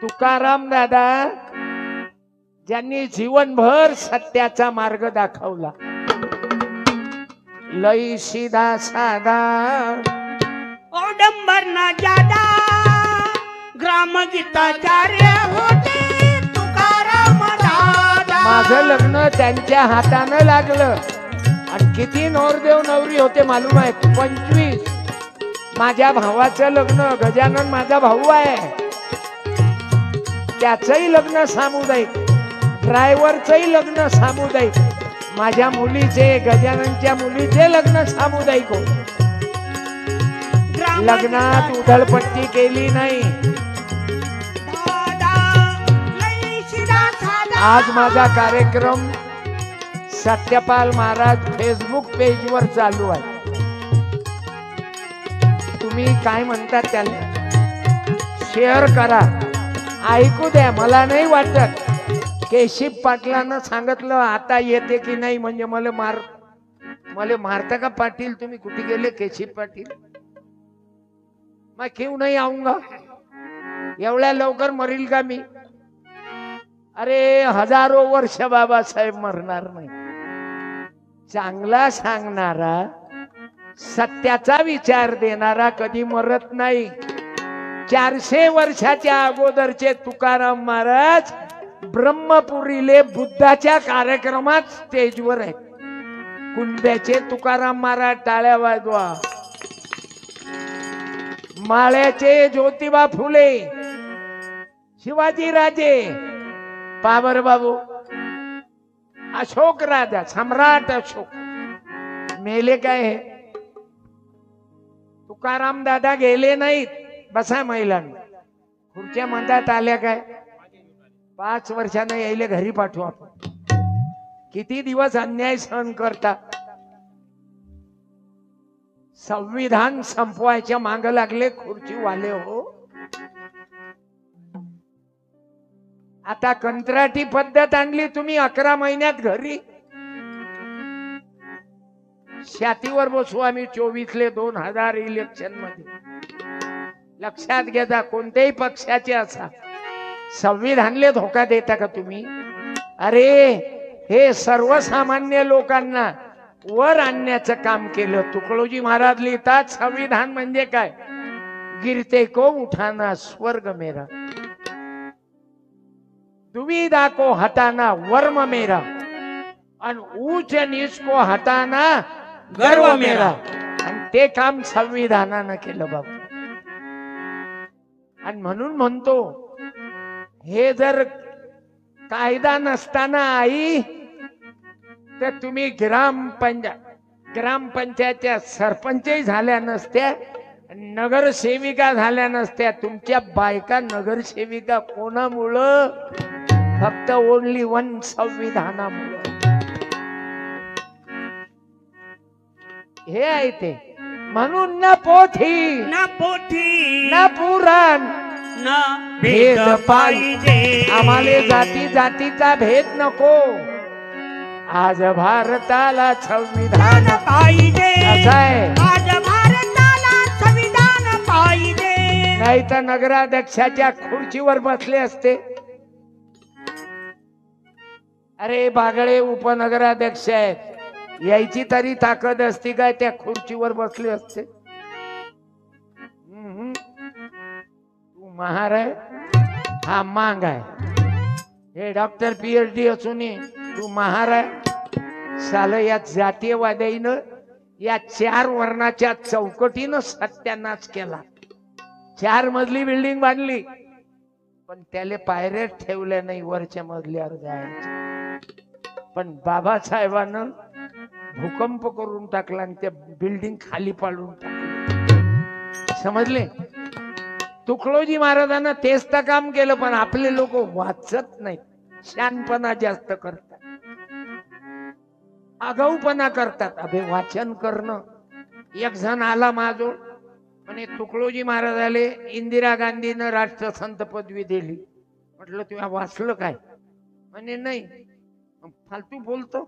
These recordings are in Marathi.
तुकाराम दादा ज्यांनी जीवनभर सत्याचा मार्ग दाखवला, लई सीधा साधा औडंबर ना जादा ग्रामगीताचार्य होते तुकाराम दादा। माझं लग्न त्यांच्या हातानं लागलं आणि किती नवरदेव नवरी होते मालूम आहे? 25। माझ्या भावाचं लग्न, गजानन माझा भाऊ आहे, त्याचंही लग्न सामुदायिक, ड्रायव्हरचंही लग्न सामुदायिक, माझ्या मुलीचे, गजाननच्या मुलीचे लग्न सामुदायिक होते। लग्नात उधळपट्टी केली नाही। आज माझा कार्यक्रम सत्यपाल महाराज फेसबुक पेजवर चालू आहे। तुम्ही काय म्हणतात त्याला शेअर करा, ऐकू द्या। मला नाही वाटत केशिप पाटलांना सांगितलं आता येते की नाही म्हणजे मला मारता का पाटील? तुम्ही कुठे गेले केशिप पाटील? मैं क्यों नहीं आऊंगा? एवढ्या लवकर मरील का मी? अरे हजारो वर्ष बाबासाहेब मरणार नाही। चांगला सांगणारा, सत्याचा विचार देणारा कधी मरत नाही। 400 वर्षाच्या अगोदरचे तुकाराम महाराज ब्रह्मपुरीले बुद्धाच्या कार्यक्रमात स्टेजवर आहेत। कुंड्याचे तुकाराम महाराज टाळ्या वाजवा, माळ्याचे ज्योतिबा फुले, शिवाजी राजे, पावर बाबू, अशोक राजा, सम्राट अशोक मेले काय हे? तुकाराम दादा गेले नाहीत। बसा महिलांना, खुर्च्या म्हणतात आल्या काय? 5 वर्षांना यायले घरी पाठवू आपण। किती दिवस अन्याय सहन करता? संविधान संपवायच्या मागे लागले खुर्ची वाले हो। आता कंत्राटी पद्धत आणली तुम्ही 11 महिन्यात घरी। छातीवर बसू आम्ही 24ले 2000 इलेक्शन मध्ये। लक्षात घ्या, कोणत्याही पक्षाचे असा संविधानले धोका देता का तुम्ही? अरे हे सर्वसामान्य लोकांना वर आणण्याचं काम केलं। तुकडोजी महाराज लिहितात संविधान म्हणजे काय? गिरते को उठाना स्वर्ग मेरा, दुविधा को हटाना वर्म मेरा, और ऊंच नीच को हटाना गर्व मेरा। आणि ते काम संविधानानं केलं बाबा। आणि म्हणून म्हणतो, हे जर कायदा नसताना आई तर तुम्ही ग्रामपंचायतच्या सरपंचही झाल्या नसत्या, नगरसेविका झाल्या नसत्या। तुमच्या बायका नगरसेविका कोणामुळं? फक्त ओनली वन संविधानामुळं। हे आहे ते। म्हणून ना पोथी ना पोथी ना पुराण ना भेद पाहिजे, आम्हाला जाती जातीचा भेद नको। आज भारताला संविधान पाहिजे, असं आहे। आज भारताला संविधान पाहिजे, नाही तर नगराध्यक्षाच्या खुर्चीवर बसले असते। अरे बागळे उपनगराध्यक्ष आहेत, यायची तरी ताकद असती काय? त्या खुर्चीवर बसले असते। तू महार आहे, हा मांग आहे। हे डॉक्टर PhD असून तू महार आहे। साल या जातीयवादीनं या 4 वर्णाच्या चौकटीनं सत्यानाश केला। 4 मजली बिल्डिंग बांधली, पण त्याले पायऱ्या ठेवल्या नाही वरच्या मजल्यावर जायच्या। पण बाबासाहेबांनं भूकंप करून टाकला आणि त्या बिल्डिंग खाली पाडून टाकली। समजले? तुकडोजी महाराजांना तेच तर काम केलं, पण आपले लोक वाचत नाहीत, शानपणा जास्त करतात, आगाऊपणा करतात। अबे वाचन करणं। एक जण आला माझो म्हणे, तुकडोजी महाराजाले इंदिरा गांधीनं राष्ट्रसंत पदवी दिली। म्हटलं तुला वाचलं काय? म्हणे नाही। फालतू बोलतो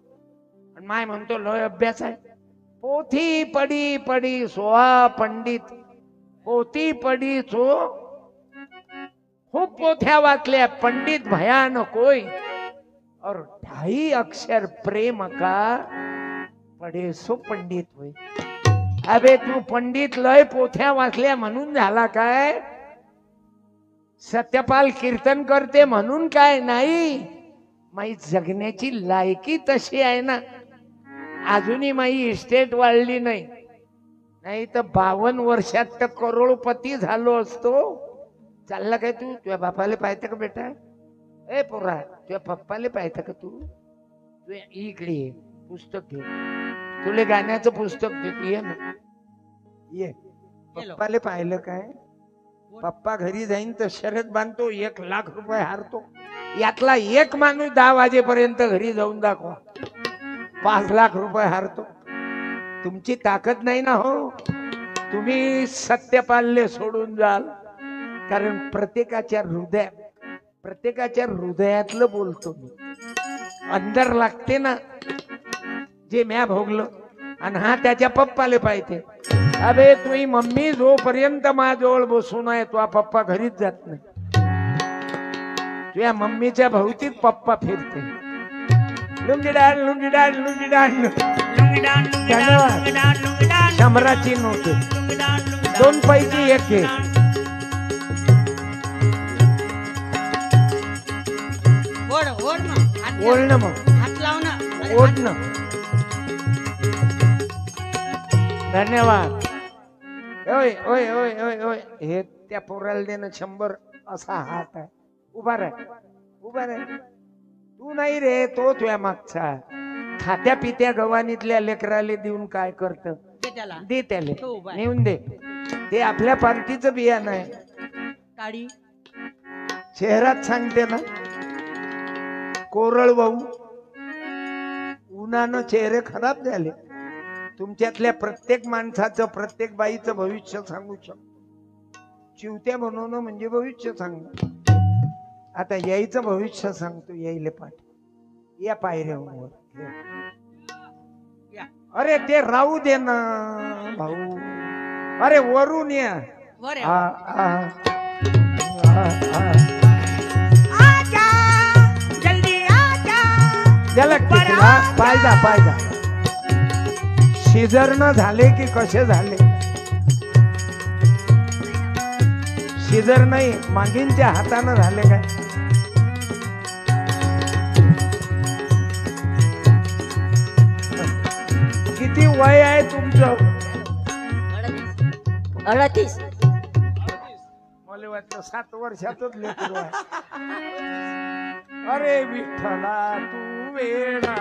आणि माय म्हणतो लय अभ्यास आहे। पोथी पडी पडी सोहा पंडित, पोथी पडी सो खूप पोथ्या वाचल्या, पंडित भयान कोई और 2.5 अक्षर प्रेम का पडे सो पंडित होय. अबे तू पंडित लय पोथ्या वाचल्या म्हणून झाला काय? सत्यपाल कीर्तन करते म्हणून काय नाही. माई जगण्याची लायकी तशी आहे ना. अजूनही माई इस्टेट वाढली नाही, नाही तर 52 वर्षात तर करोडपती झालो असतो. चालला काय तू? तुझ्या बापाला पाहते का बेटा? ए पोरा, तुझ्या पप्पाला पाहते का तू? इकडे ये, पुस्तक घे, तुले गाण्याचं पुस्तक देते. ये ना, ये. पप्पाला पाहिलं काय? पप्पा घरी जाईन तर शर्यत बांधतो, 1 लाख रुपये हारतो. यातला एक माणूस 10 वाजेपर्यंत घरी जाऊन दाखवा, 5 लाख रुपये हारतो. तुमची ताकद नाही ना हो. तुम्ही सत्यपालले सोडून जाल, कारण प्रत्येकाच्या हृदयातलं बोलतो मी. अंदर लागते ना जे म्या भोगलं. आणि हा त्याच्या पप्पाले पाहिजे. अबे तुम्ही मम्मी जोपर्यंत माझ्याजवळ बसून आहे तो पप्पा घरीच जात नाही. तुझ्या मम्मीच्या भोवतीत पप्पा फिरते. लुंगीडान लुंगीडान लुंगीडान. धन्यवाद. 100ची नोट, 2 पैकी 1 घे. ओढ ना मग, हात लाव ना. ओढ ना. धन्यवाद. ओय ओय ओय ओय ओय. हे त्या पोराला देणं 100 असा हात आहे. उभा रे. तू नाही रे, तो तुझ्या मागचा. खात्या पित्या गव्हाणीतल्या लेकराले देऊन काय करत? दे त्याले, नेऊन दे. ते आपल्या पार्टीचं बियाणं आहे. काळी शहरात सांगते ना, कोरळ वाहू उन्हानं चेहरे खराब झाले. तुमच्यातल्या प्रत्येक माणसाचं, प्रत्येक बाईचं भविष्य सांगू शकतो. चिवत्या बनवणं म्हणजे भविष्य सांगणं. आता यायचं भविष्य सांगतो. यायले पाठ या पायऱ्यावर. अरे ते राहू दे ना भाऊ. अरे वरून या. त्याला पायदा शिजर न झाले की कसे झाले? शिजर नाही, मागींच्या हातानं झाले काय? किती वय आहे तुमचं? 38. मला वाटतं 7 वर्षातच लेकरू आहे. अरे विठ्ठला तू वेडा,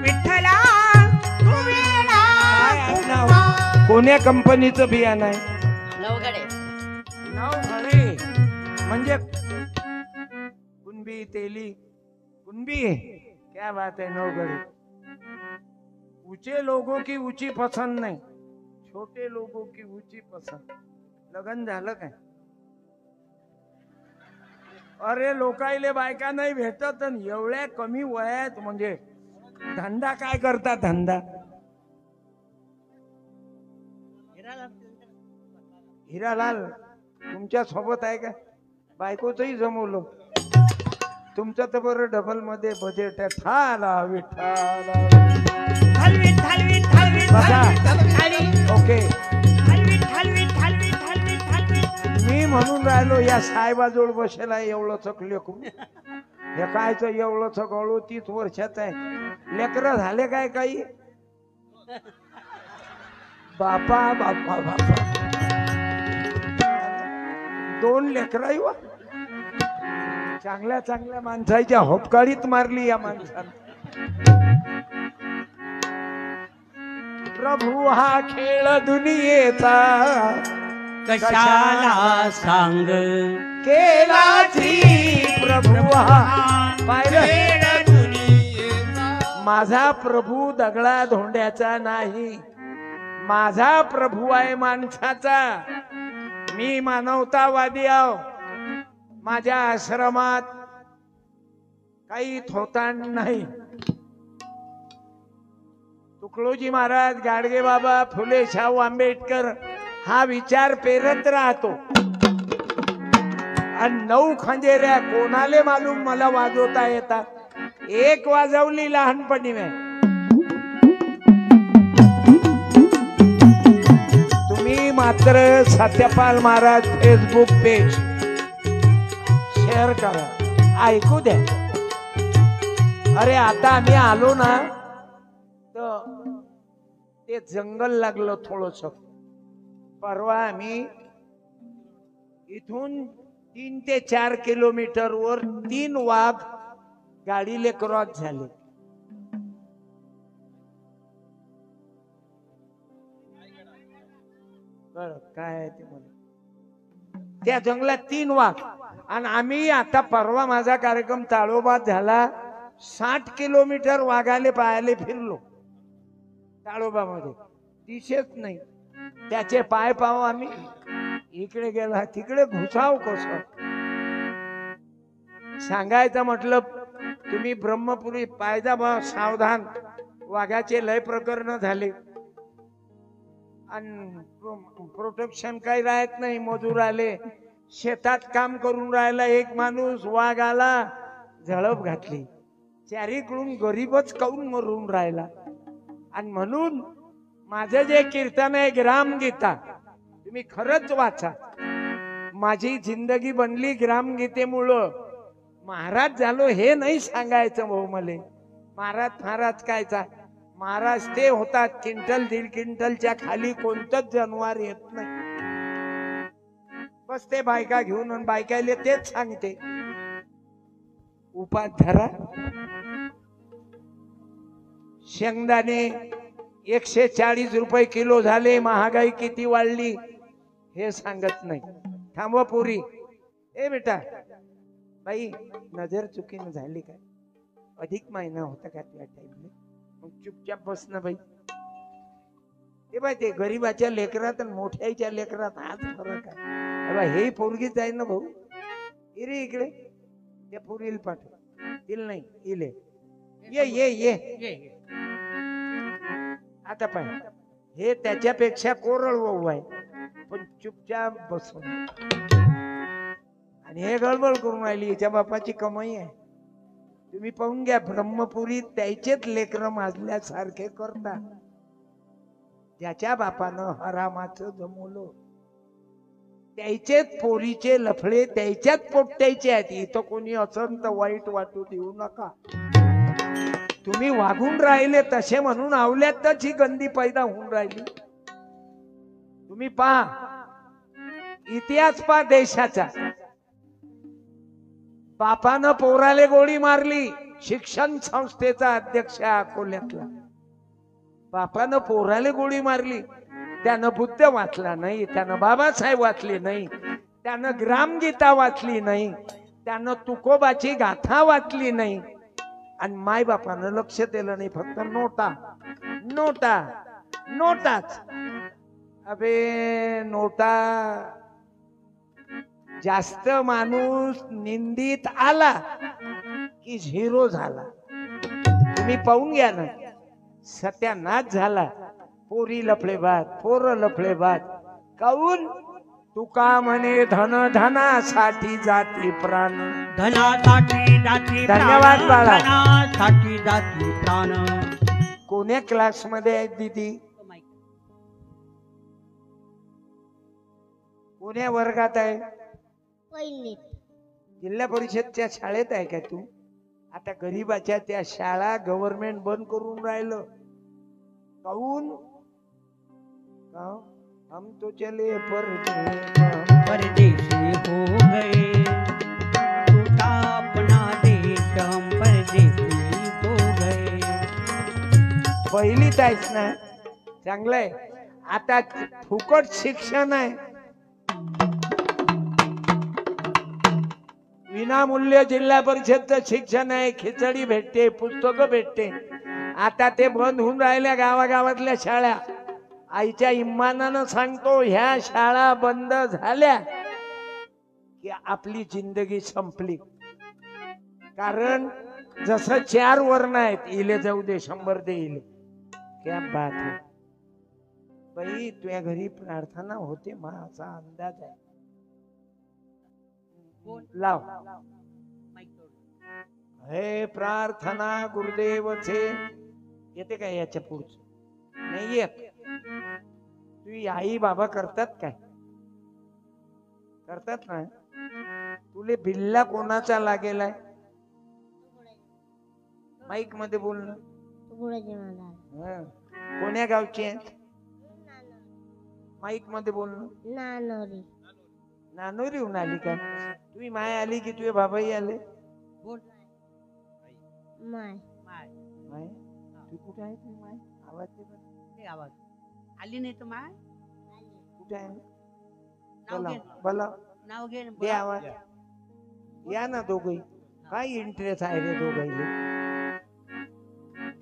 विठ्ठला तू वेडा. कोण्या कंपनीचं बियाणं आहे? नवगडे. नवघडे म्हणजे कुणबी तेली कुणबी. क्या बात है. नवघडे. ऊंचे लोगों की ऊंची पसंद नाही, छोटे लोगों की ऊंची पसंद. लग्न झालं काय? अरे लोकायले बायका नाही भेटत, एवढ्या कमी वयात. म्हणजे धंदा काय करता? धंदा हिरालाल तुमच्या सोबत आहे का? बायकोचंही जमवलं. तुमचं तर बरं डबल मध्ये बजेट आहे. थाला विठाला. ओके. मी म्हणून राहिलो या साहेबाजवळ बसेला एवढं चक लेकरू. हे कायच एवढं चक अळू 30 वर्षाच आहे. लेकर झाले काय काही? बापा बापा बापा. 2 लेकर. चांगल्या चांगल्या माणसाच्या होपकाळीत मारली या माणसानं. प्रभू हा खेळ दुनियेचा कशाला सांग केलाची. प्रभू हा पाहिलं, माझा प्रभू दगडा धोंड्याचा नाही, माझा प्रभू आहे माणसाचा. मी मानवतावादी आहो. माझ्या आश्रमात काही थोतांड नाही. तुकडोजी महाराज, गाडगे बाबा, फुले शाहू आंबेडकर हा विचार पेरत राहतो. आणि 9 खंजेऱ्या कोणाले मालूम मला वाजवता येतात. एक वाजवली लहानपणी मी. तुम्ही मात्र Satyapal Maharaj Facebook page share करा, ऐकू द्या. अरे आता आम्ही आलो ना तर ते जंगल लागलं थोडस. परवा आम्ही इथून 3 ते 4 किलोमीटर वर 3 वाघ गाडीले क्रॉस झाले. बरं काय आहे ते मला. त्या जंगलात 3 वाघ. आणि आम्ही आता परवा माझा कार्यक्रम ताळोबात झाला. 60 किलोमीटर वाघाले पायाले फिरलो ताळोबामध्ये. दिसेच नाही. त्याचे पाय पाहू आम्ही. इकडे गेला तिकडे घुसाव कस सांगायचं म्हटलं. तुम्ही ब्रह्मपुरी पायदा बा सावधान. वाघाचे लय प्रकरण झाले आणि प्रोटेक्शन काही राहत नाही. मजूर आले, शेतात काम करून राहिला एक माणूस, वाघ आला झळप घातली. चारीकडून गरीबच काऊन मरून राहिला. आणि म्हणून माझं जे कीर्तन आहे ग्रामगीता, तुम्ही खरंच वाचा. माझी जिंदगी बनली ग्रामगीतेमुळं. महाराज झालो हे नाही सांगायचं भाऊ मले. महाराज कायचा महाराज ते होतात. क्विंटल 1.5 क्विंटलच्या खाली कोणतंच जनावर येत नाही. बस ते बायका घेऊन आणि बायकाले तेच सांगते उपास धरा. शेंगदाणे 140 रुपये किलो झाले. महागाई किती वाढली हे सांगत नाही. थांबवा पुरी. ए बेटा बाई नजर चुकीनं झाली काय? अधिक महिना होता का त्या टाइमला? मग चुपचाप बस ना बाई. हे बाय ते गरीबाच्या लेकरात आणि मोठ्याच्या लेकरात आज फरक आहे. हे पोरगीच आहे ना भाऊ. इरे इकडे त्या पोरीला पाठव. तिला नाही इले. ये ये ये आता पाहिजे. हे त्याच्यापेक्षा कोरडवाहू आहे पण चुपचाप बसून. आणि हे गडबड करून राहिली. याच्या बापाची कमाई आहे. तुम्ही पाहून घ्या ब्रह्मपुरी त्याचेच लेकर माजल्यासारखे करतात. ज्याच्या बापानं हरामाचं जमवलं त्याचेच पोरीचे लफडे त्याच्याच पोट्याचे आहेत. इथं कोणी असंत वाईट वाटू देऊ नका. तुम्ही वागून राहिले तसे म्हणून आवल्यातच ही गंदी पैदा होऊन राहिली. तुम्ही पहा इतिहास पहा देशाचा. बापानं पोराले गोळी मारली. शिक्षण संस्थेचा अध्यक्ष अकोल्यातला. बापानं पोराले गोळी मारली. त्यानं बुद्ध वाचला नाही, त्यानं बाबासाहेब वाचले नाही, त्यानं ग्रामगीता वाचली नाही, त्यानं तुकोबाची गाथा वाचली नाही. आणि माय बापानं लक्ष दिलं नाही. फक्त नोटा नोटा नोटाच. अबे नोटा. जास्त माणूस निंदित आला की झिरो झाला. तुम्ही पाहून घ्या ना. सत्यानाश झाला. पोरी लफडे बाद, पोरं लफडे बाद. काऊन? तुका म्हणे धन धनासाठी जाती प्राण. धनासाठी जाती प्राण. धन्यवाद बाळा. धनासाठी जाती प्राण. कोण्या क्लास मध्ये आहे दीदी? कोण्या वर्गात आहे? पहिली. जिल्हा परिषदच्या शाळेत आहे का तू? आता गरीबाच्या त्या शाळा गव्हर्नमेंट बंद करून राहिलं. काऊन? हम तो चले परदेशी हो गए. टूटा अपना देश हम परदेशी हो गए. पहिलीच आहेस ना? चांगलंय. आता फुकट शिक्षण आहे. विनामूल्य जिल्हा परिषदचं शिक्षण आहे. खिचडी भेटते, पुस्तकं भेटते. आता ते बंद होऊन राहिल्या गावागावातल्या शाळा. आईच्या इम्मानानं सांगतो ह्या शाळा बंद झाल्या की आपली जिंदगी संपली. कारण जसं 4 वर्ण आहेत. इले जाऊ दे 100 दे इले. क्या बात है बाई. तुझ्या घरी प्रार्थना होते मा असा अंदाज आहे. बोल. लाव. माईक तोड. हे प्रार्थना गुरुदेवचे येते काय याच्या पुढचं नाही येत. तुझी आई बाबा करतात काय? करतात ना. तुले बिल्ला कोणाचा लागेलाय? माईक मध्ये बोलणं. हं. कोण्या गावची आहे? माईक मध्ये बोलणं. नानोरीहून आली का? तुम्ही माय आली की तुझे बाबाही आले? बोल. माय. माय तू कुठे आहे? तुझी माय आवाज दे बरं. ते आवाज आली नाही तर माय. कुठे आहे? नाव बोला घे. बोला नाव घे. दे आवाज. या ना दोघही. काय इंटरेस्ट आहे रे दोघही?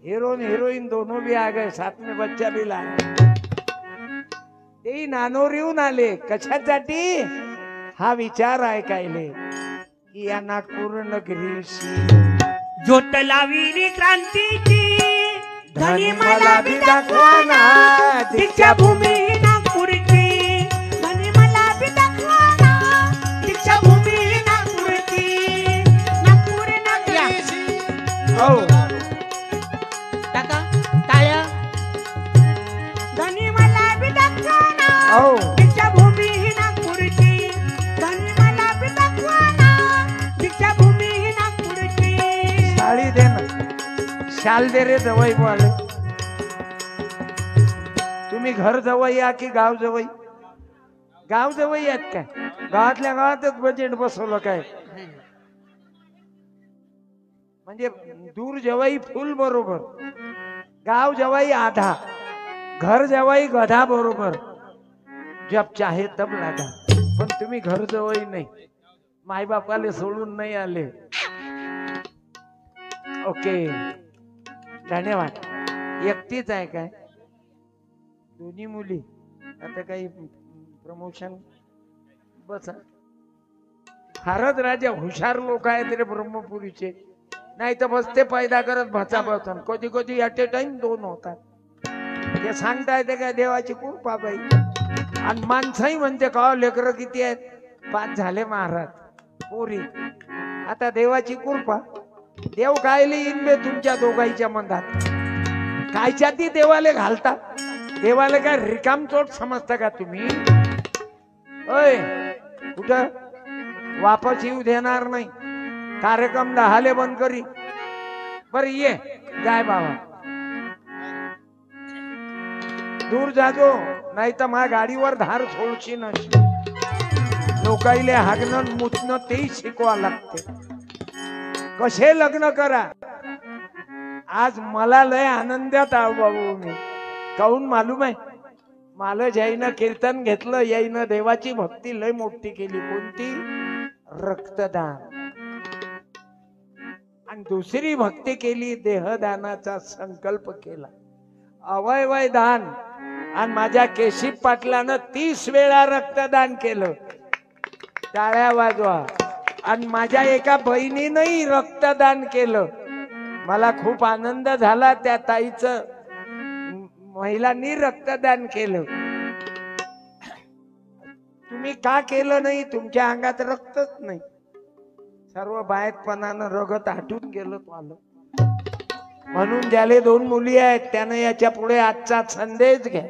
हीरो हीरोइन दोनों भी आ गए, साथ में बच्चा भी लाया. ते नानोरीहून आले कशासाठी? हा विचार ऐकायले की या नागपूर नगरीशी ज्योत लाविली क्रांतीची धनी मला बी दाखवा ना दीक्षा भूमी नागपूरची. धनी मला बी दाखवा ना दीक्षा भूमी नागपूरची. नागपूर नगरीची. हो टाका टाळ्या. धनी मला बी दाखवा ना हो दीक्षा भूमी नागपूरची. धनी मला बी दाखवा ना दीक्षा भूमी नागपूरची. साडी दे ना. शाल दे रे जवळ बोले. तुम्ही घर जवळ या की गाव जवळ? गाव जवळ यात काय? गावातल्या गावातच बजेट बसवलं काय? म्हणजे दूर जवाई फुल बरोबर, गाव जवाई आधा, घर जवाई गधा बरोबर. जब चाहे तब लागा. पण तुम्ही घर जवळ नाही, माय बापाले सोडून नाही आले. ओके धन्यवाद. एकटीच आहे काय? दोन्ही मुली? आता काही प्रमोशन? बस फारच राजा हुशार लोक आहेत रे ब्रह्मपुरीचे. नाही तर बस ते पैदा करत भाचा बसन. कधी कधी ऍट ए टाइम दोन होतात. ते सांगता येते काय? देवाची कृपा बाई. आणि माणसंही म्हणते का लेकरं किती आहेत? 5 झाले महाराज पोरी. आता देवाची कृपा. देव कायले येईन बे तुमच्या दोघांच्या मनात? कायच्या ती देवाले घालता? देवाला काय रिकाम चोट समजता का तुम्ही? ओय कुठं वापस येऊ देणार नाही. कार्यक्रम 10 बंद करी. बर ये जाय बाबा दूर जाजो, नाही तर माझ्या गाडीवर धार सोडशी न. लोकाईले हागणं मुतणं तेही शिकवा लागते. कसे लग्न करा. आज मला लय आनंदात आहो बाबू मी. काहून मालूम आहे? मला ज्याईनं कीर्तन घेतलं याईनं देवाची भक्ती लय मोठी केली. कोणती? रक्तदान. आणि दुसरी भक्ती केली देहदानाचा संकल्प केला. अवयवय दान. आणि माझ्या केशिप पाटलानं 30 वेळा रक्तदान केलं. टाळ्या वाजवा. आणि माझ्या एका बहिणीनंही रक्तदान केलं. मला खूप आनंद झाला. त्या ताईचं महिलांनी रक्तदान केलं. तुम्ही का केलं नाही? तुमच्या अंगात रक्तच नाही. सर्व बायकपणानं रगत आटून गेलं तुम्हाला. म्हणून ज्याले 2 मुली आहेत त्यानं याच्या पुढे आजचा संदेश घ्या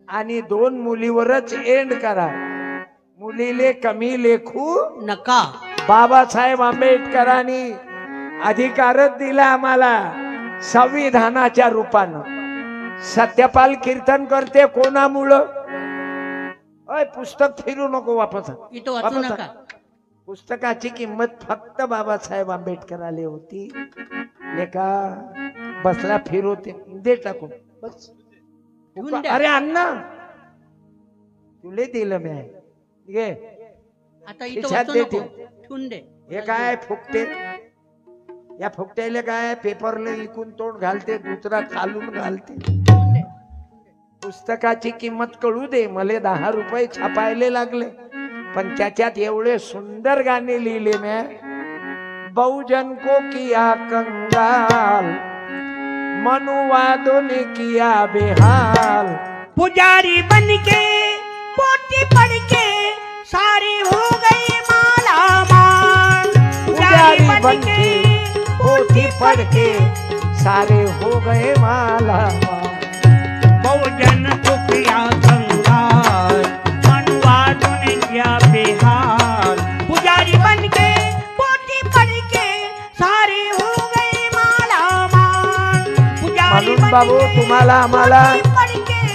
आणि 2 मुलीवरच एंड करा. मुलीले कमी लेखू नका. बाबासाहेब आंबेडकरांनी अधिकारच दिला आम्हाला संविधानाच्या रूपानं. सत्यपाल कीर्तन करते कोणामुळं? अय पुस्तक फिरू नको वापस. इथं वाचू नका. पुस्तकाची किंमत फक्त बाबासाहेब आंबेडकर आले होती. लेका बसला फिरवते दे टाकून बस. अरे अण्णा तुले दिलं मी आहे. घे आता इथं वाचू नको. ठेवून दे. हे काय फुकटे? या फुकट्याला काय पेपरला इकून तोंड घालते, दुसरा खालून घालते. पुस्तकाची किंमत कळू दे. मला 10 रुपये छापायला लागले. पण त्याच्यात एवढे सुंदर गाणे लिहिले मैं. बहुजन को किया कंगाल, मनुवादों ने किया बेहाल. पुजारी बन के पोटी पढ़ के सारी हो गई माला. पढ़ के सारे हो गए माला बहुजन दुखिया कंगाल मनुआ दुनिया बेहाल पुजारी बन के पोथी पढ़ के सारे हो गए माला माल पुजारी म्हणून बाबू तुम्हाला आम्हाला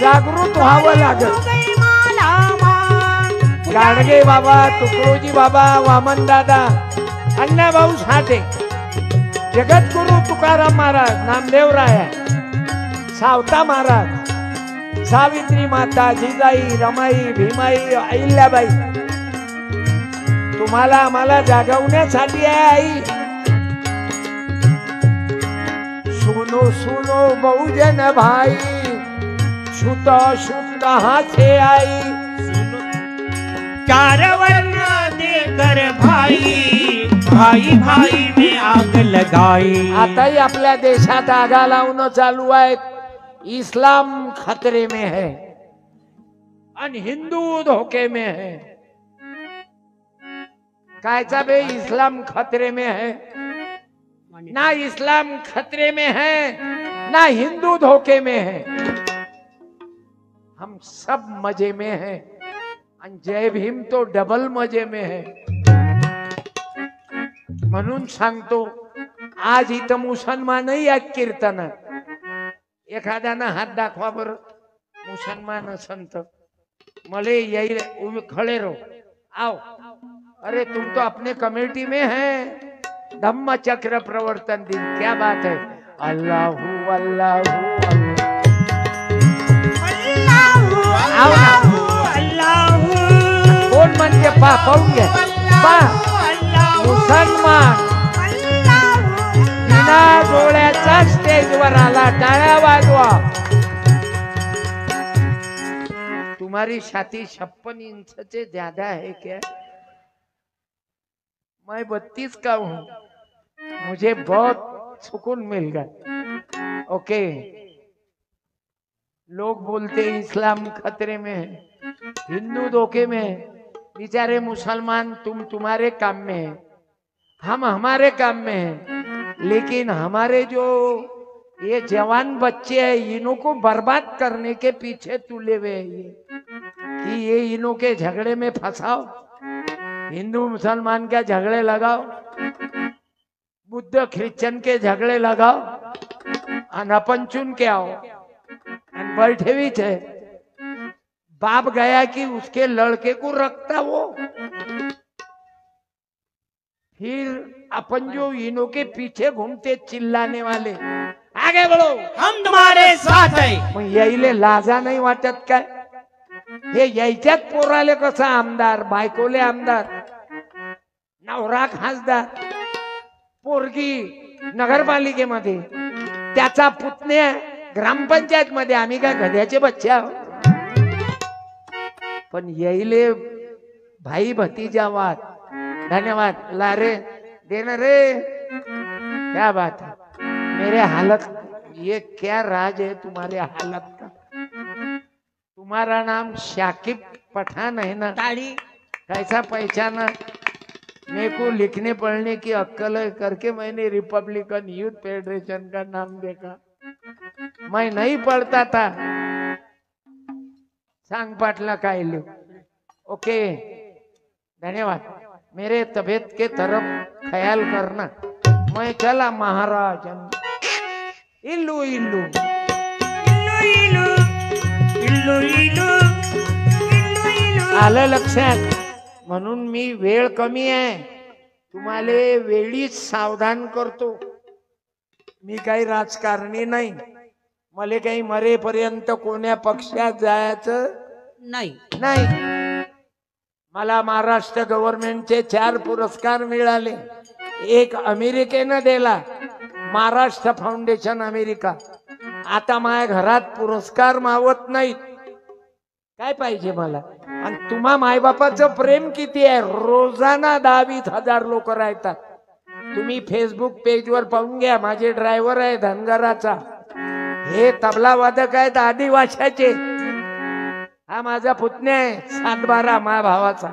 जागृत व्हावं लागेल गाडगे बाबा तुकडोजी बाबा वामन दादा अण्णाभाऊ साठे जगद्गुरु तुकाराम महाराज नामदेव राय सावता महाराज सावित्री माता जिजाई रमाई भीमाई अहिल्याबाई तुम्हाला आम्हाला जागवण्यासाठी आहे आई सुनो सुनो बहुजन भाई छूत अछूत कहाँ से आई चार वर्ण देकर भाई भाई भाई में आग लगाई आताही आपल्या देशात आगा लावणं चालू आहे इस्लाम खतरे में है और हिंदू धोखे में है कायचा बे इस्लाम खतरे में है ना इस्लाम खतरे में है ना हिंदू धोखे में है हम सब मजे में हैं आणि जय भीम तो डबल मजे में है म्हणून सांगतो आज इथं मुसलमानही आहेत कीर्तनात एखाद्यानं हात दाखवा बर मुसलमान संत मले यही उभे खड़े रहो आओ अरे तुम तो अपने कमेटी में हैं धम्म चक्र प्रवर्तन दिन क्या बात है अल्लाहू अल्लाहू अल्लाहू कोण म्हणजे पा पाहून घ्या पा मुसलमान बिना डोळ्याचा स्टेजवर आला टाळ्या वाजवा तुम्हारी छाती 56 इंच से ज्यादा है क्या मैं 32 का हूं मुझे बहुत सुकून मिल गया ओके लोग बोलते इस्लाम खतरे में है हिंदू धोखे में है बेचारे मुसलमान तुम तुम्हारे काम में है हम हमारे काम में है लेकिन हमारे जो ये जवान बच्चे हैं इन्हों को बर्बाद करने के पीछे तुले हुए हैं ये कि ये इन्हों के झगड़े में फंसाओ हिंदू मुसलमान के झगड़े लगाओ बुद्ध क्रिश्चियन के झगड़े लगाओ और अपन चुन के आओ बैठे भी थे बाप गया कि उसके लड़के को रखता वो फिर अपन जो इन्हों के पीछे घूमते चिल्लाने वाले आगे बढ़ो हम तुम्हारे साथ है मग यायले लाजा नाही वाटत काय हे यायच्यात पोराले कसा आमदार बायकोले आमदार नवरा खासदार पोरगी नगरपालिकेमध्ये त्याचा पुतण्या ग्रामपंचायत मध्ये आम्ही काय गध्याचे बच्चे आहोत पण यायले भाई भतीजावाद धन्यवाद लारे देना रे क्या बात है मेरे हालत ये क्या राज है तुम्हारे हालत का तुम्हारा नाम शाकिब पठान है ना ताड़ी कैसा पहचाना मेरे को लिखने पढ़ने की अक्कल है करके मैंने रिपब्लिकन यूथ फेडरेशन का नाम देखा मैं नहीं पढ़ता था सांग पाटला काय लो ओके धन्यवाद मेरे तबीयत के तरफ ख्याल करना मैं चला महाराज इल्लू इल्लू इल्लू इल्लू इल्लू इल्लू इल्लू आलं लक्षात म्हणून मी वेळ कमी आहे तुम्हाला वेळीच सावधान करतो मी काही राजकारणी नाही मला काही मरेपर्यंत कोण्या पक्षात जायचं नाही मला महाराष्ट्र गव्हर्नमेंटचे 4 पुरस्कार मिळाले एक अमेरिकेनं दिला महाराष्ट्र फाउंडेशन अमेरिका आता माझ्या घरात पुरस्कार मावत नाहीत काय पाहिजे मला आणि तुम्हा मायबापाचं प्रेम किती आहे रोजाना 10-20 हजार लोक राहतात तुम्ही फेसबुक पेजवर पाहून घ्या माझे ड्रायव्हर आहे धनगराचा हे तबला वादक आहेत आदिवाशाचे हा माझा पुतण्या आहे 7-12 माझ्या भावाचा